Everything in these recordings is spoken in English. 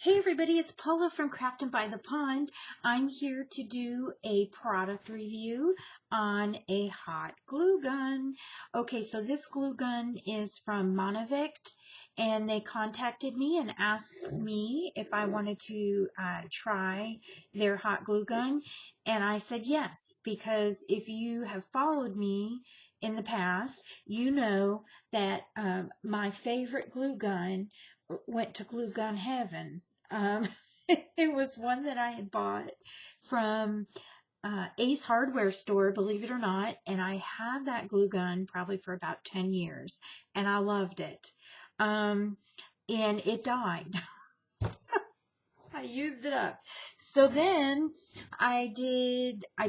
Hey everybody, it's Paula from Craftin' by the Pond. I'm here to do a product review on a hot glue gun. Okay, so this glue gun is from Monvict, and they contacted me and asked me if I wanted to try their hot glue gun, and I said yes, because if you have followed me in the past, you know that my favorite glue gun went to glue gun heaven. Um, it was one that I had bought from Ace Hardware store, believe it or not, and I had that glue gun probably for about 10 years, and I loved it. And it died. I used it up. So then I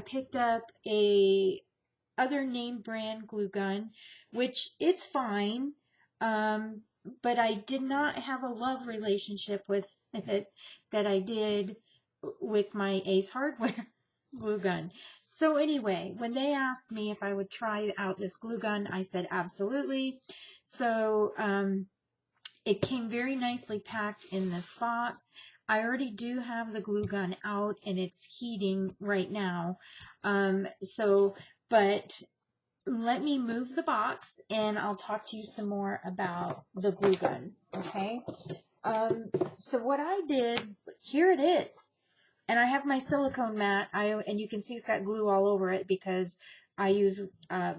picked up a other name brand glue gun, which it's fine. But I did not have a love relationship with it that I did with my Ace Hardware glue gun. So anyway, when they asked me if I would try out this glue gun, I said absolutely. So it came very nicely packed in this box. I already do have the glue gun out and it's heating right now. But let me move the box and I'll talk to you some more about the glue gun, okay? So what I did, here it is. And I have my silicone mat, and you can see it's got glue all over it because I use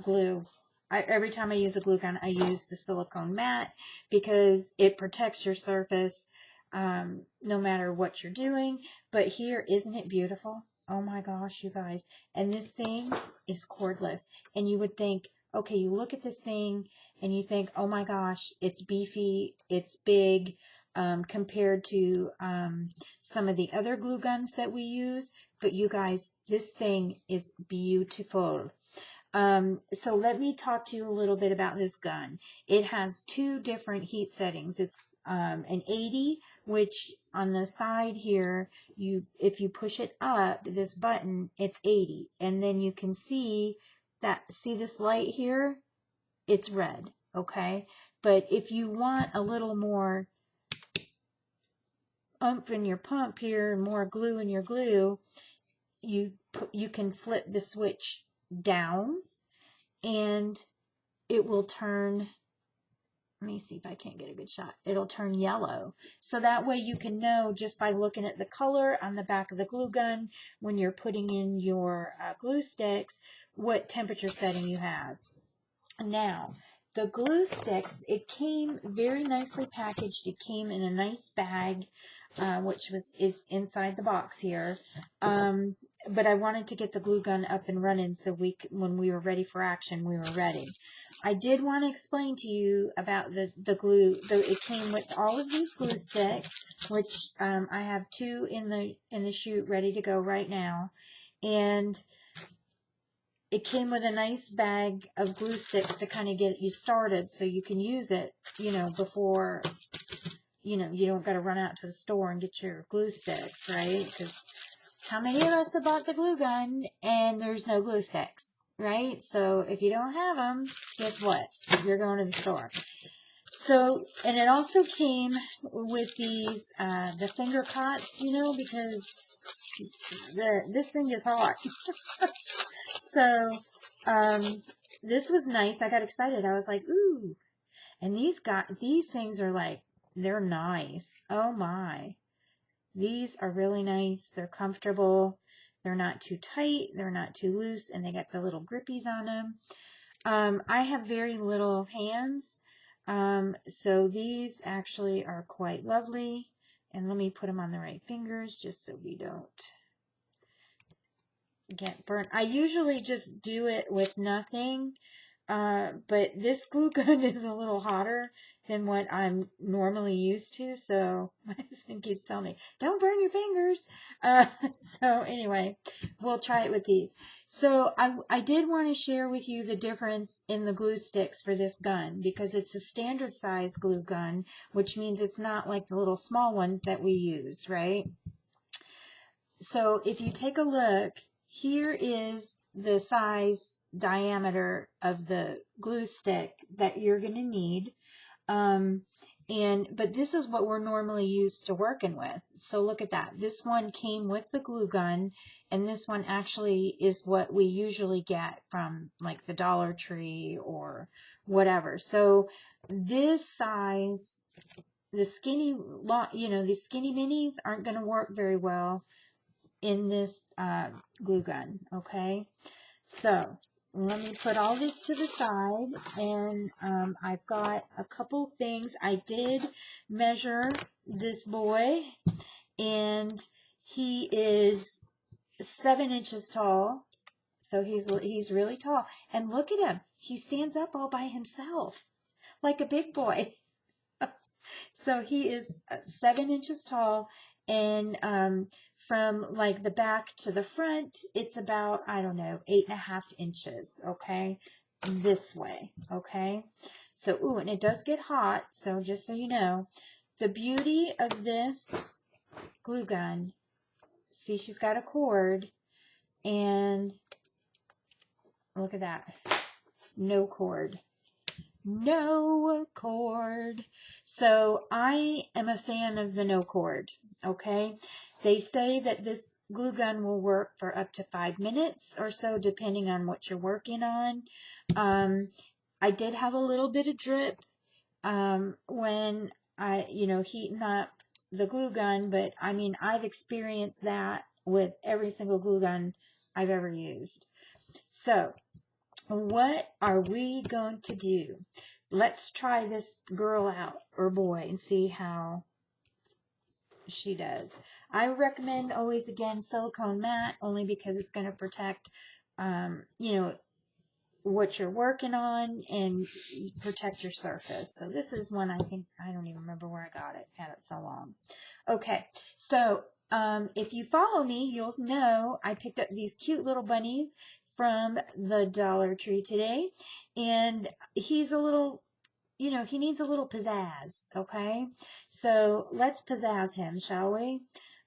glue. Every time I use a glue gun, I use the silicone mat because it protects your surface no matter what you're doing. But here, isn't it beautiful? Oh my gosh, you guys. And this thing is cordless. And you would think, okay, you look at this thing and you think, oh my gosh, it's beefy, it's big, compared to some of the other glue guns that we use. But you guys, this thing is beautiful. So let me talk to you a little bit about this gun. It has two different heat settings. It's an 80, which on the side here, if you push it up, this button, it's 80. And then you can see this light here? It's red, okay? But if you want a little more oomph in your pump here, more glue in your glue, you can flip the switch down and it will turn, let me see if I can't get a good shot. It'll turn yellow. So that way you can know just by looking at the color on the back of the glue gun when you're putting in your glue sticks what temperature setting you have. Now, the glue sticks, it came very nicely packaged. It came in a nice bag, which is inside the box here. But I wanted to get the glue gun up and running so when we were ready for action, we were ready. I did want to explain to you about the glue. It came with all of these glue sticks, which I have two in the chute ready to go right now, and it came with a nice bag of glue sticks to kind of get you started so you can use it, before, you don't got to run out to the store and get your glue sticks, right? Because how many of us have bought the glue gun and there's no glue sticks, right? So if you don't have them, guess what? You're going to the store. So, and it also came with these, the finger cots, because this thing is hot. So, this was nice. I got excited. I was like, ooh. And these things are like, they're nice. Oh my. These are really nice. They're comfortable. They're not too tight. They're not too loose. And they got the little grippies on them. I have very little hands. So these actually are quite lovely. And let me put them on the right fingers just so we don't get burnt. I usually just do it with nothing, but this glue gun is a little hotter than what I'm normally used to, so my husband keeps telling me, don't burn your fingers. So anyway, we'll try it with these. So I did want to share with you the difference in the glue sticks for this gun, because it's a standard size glue gun, which means it's not like the little small ones that we use, right? So if you take a look, here is the size diameter of the glue stick that you're going to need. But this is what we're normally used to working with. So look at that. This one came with the glue gun, and this one actually is what we usually get from like the Dollar Tree or whatever. So this size, the skinny, the skinny minis aren't going to work very well in this glue gun, okay? So let me put all this to the side, and I've got a couple things. I did measure this boy, and he is 7 inches tall, so he's really tall. And look at him. He stands up all by himself like a big boy. So he is 7 inches tall, and from like the back to the front, it's about, I don't know, 8.5 inches, okay, this way, okay. So, ooh, and it does get hot, so just so you know, the beauty of this glue gun, see, she's got a cord, and look at that, no cord. No cord. So I am a fan of the no cord, okay? They say that this glue gun will work for up to 5 minutes or so, depending on what you're working on. I did have a little bit of drip when heating up the glue gun, but I mean, I've experienced that with every single glue gun I've ever used. So what are we going to do? Let's try this girl out, or boy, and see how she does. I recommend always, again, silicone matte, only because it's going to protect, what you're working on and protect your surface. So this is one, I think, I don't even remember where I got it. I've had it so long. Okay, so if you follow me, you'll know I picked up these cute little bunnies from the Dollar Tree today, and he's a little, he needs a little pizzazz, okay? So let's pizzazz him, shall we?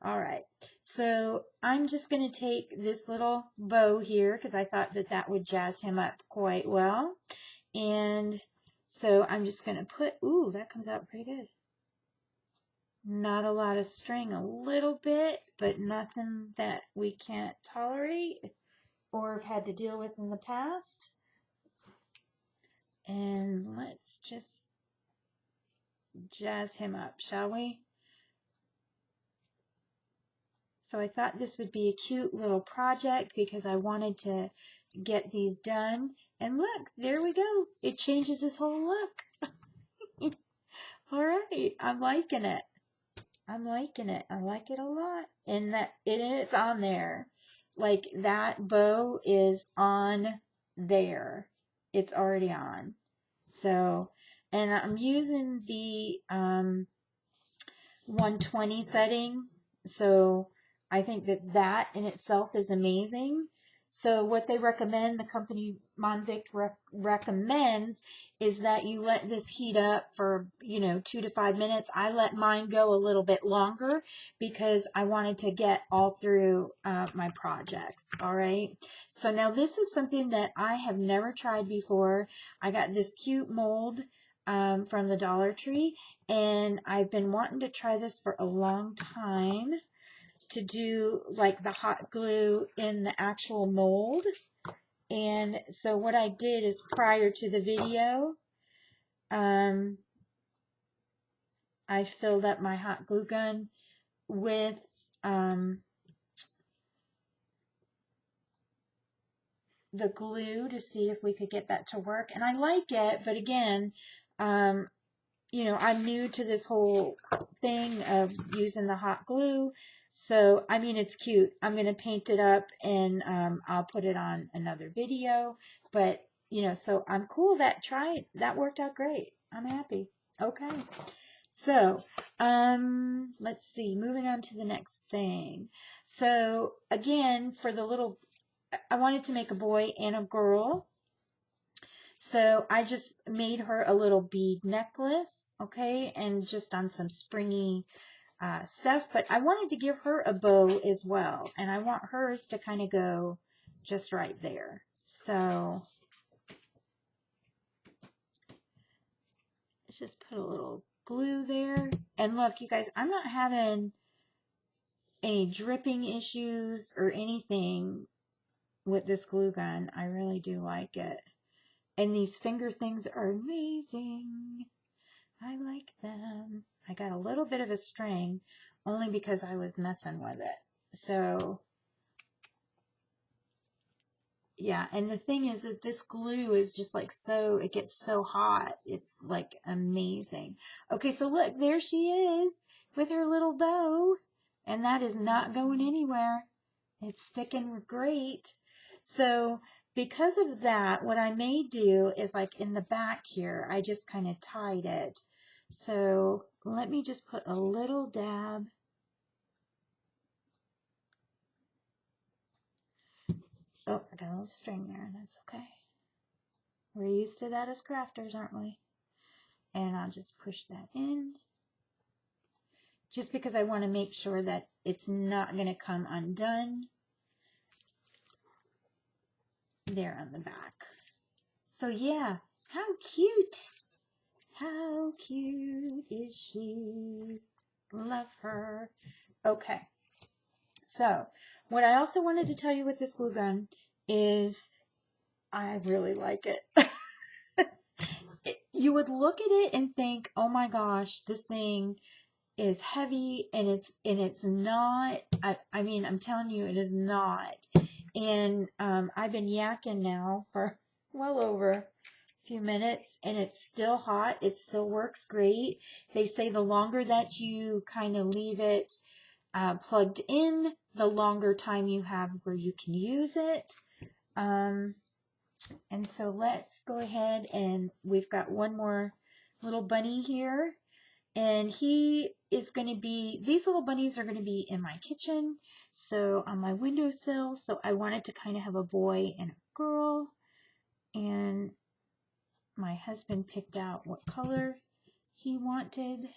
All right, so I'm just going to take this little bow here because I thought that that would jazz him up quite well. And so I'm just going to put, ooh, that comes out pretty good. Not a lot of string, a little bit, but nothing that we can't tolerate or have had to deal with in the past. And let's just jazz him up, shall we? So I thought this would be a cute little project because I wanted to get these done. And look, there we go. It changes his whole look. All right, I'm liking it. I'm liking it. I like it a lot. And that it's on there. Like that bow is on there. It's already on. So, and I'm using the 120 setting. So I think that that in itself is amazing. So what they recommend, the company Monvict recommends, is that you let this heat up for, 2 to 5 minutes. I let mine go a little bit longer because I wanted to get all through my projects. All right. So now this is something that I have never tried before. I got this cute mold from the Dollar Tree, and I've been wanting to try this for a long time, to do like the hot glue in the actual mold. And so what I did is, prior to the video, I filled up my hot glue gun with the glue to see if we could get that to work. And I like it, but again, I'm new to this whole thing of using the hot glue. So, I mean, it's cute. I'm going to paint it up, and I'll put it on another video. But, so I'm cool that worked out great. I'm happy. Okay. So, let's see. Moving on to the next thing. So, again, for the little, I wanted to make a boy and a girl. So I just made her a little bead necklace, okay, and just on some springy stuff. But I wanted to give her a bow as well, and I want hers to kind of go just right there. So let's just put a little glue there. And look, you guys, I'm not having any dripping issues or anything with this glue gun. I really do like it. And these finger things are amazing. I like them. I got a little bit of a string only because I was messing with it. So yeah, and the thing is that this glue is just like so, it gets so hot. It's like amazing. Okay, so look, there she is with her little bow. And that is not going anywhere. It's sticking great. So because of that, what I may do is like in the back here, I just kind of tied it. So let me just put a little dab. Oh, I got a little string there. That's okay. We're used to that as crafters, aren't we? And I'll just push that in. Just because I want to make sure that it's not going to come undone. There on the back. So yeah, how cute. How cute is she? Love her. Okay. So what I also wanted to tell you with this glue gun is I really like it. You would look at it and think, oh my gosh, this thing is heavy, and it's not. I mean, I'm telling you, it is not. And I've been yakking now for well over a few minutes, and it's still hot. It still works great. They say the longer that you kind of leave it plugged in, the longer time you have where you can use it. And so let's go ahead, and we've got one more little bunny here. And he is going to be, these little bunnies are going to be in my kitchen, so on my windowsill. So I wanted to kind of have a boy and a girl. And my husband picked out what color he wanted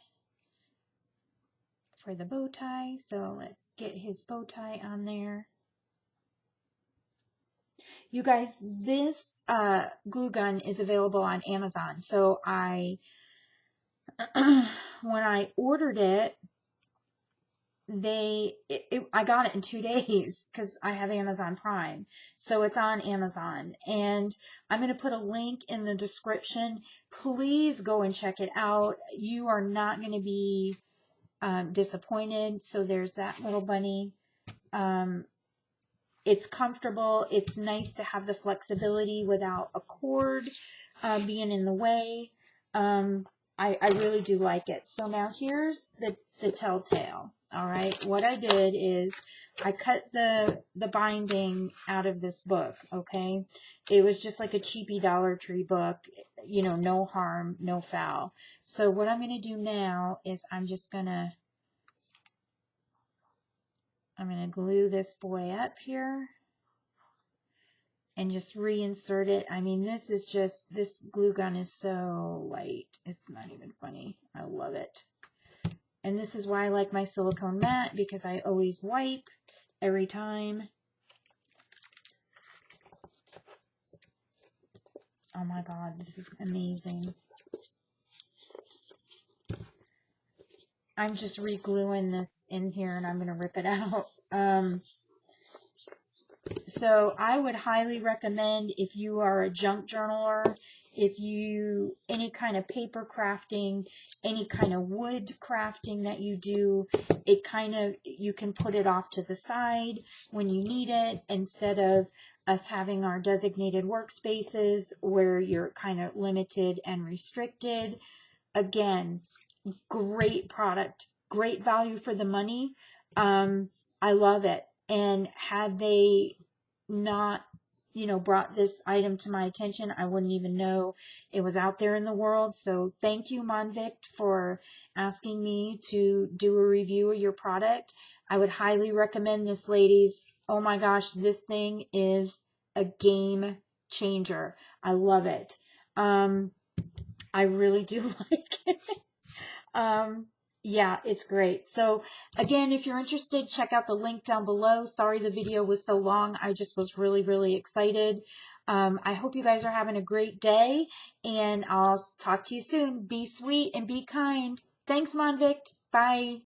for the bow tie. So let's get his bow tie on there. You guys, this glue gun is available on Amazon. So when I ordered it, I got it in 2 days because I have Amazon Prime. So it's on Amazon. And I'm going to put a link in the description. Please go and check it out. You are not going to be disappointed. So there's that little bunny. It's comfortable. It's nice to have the flexibility without a cord being in the way. I really do like it. So now here's the telltale. All right. What I did is I cut the binding out of this book. Okay. It was just like a cheapy Dollar Tree book, you know, no harm, no foul. So what I'm going to do now is I'm going to glue this boy up here and just reinsert it. I mean, this glue gun is so light. It's not even funny. I love it. And this is why I like my silicone mat, because I always wipe every time. Oh my God, this is amazing. I'm just re-gluing this in here, and I'm going to rip it out. So I would highly recommend, if you are a junk journaler, any kind of paper crafting, any kind of wood crafting that you do, you can put it off to the side when you need it, instead of us having our designated workspaces where you're kind of limited and restricted. Again, great product, great value for the money. I love it. And had they not, brought this item to my attention, I wouldn't even know it was out there in the world. So thank you, Monvict, for asking me to do a review of your product. I would highly recommend this, ladies. Oh my gosh, this thing is a game changer. I love it. I really do like it. Yeah, it's great. So again, if you're interested, check out the link down below. Sorry the video was so long. I just was really, really excited. I hope you guys are having a great day, and I'll talk to you soon. Be sweet and be kind. Thanks, Monvict. Bye.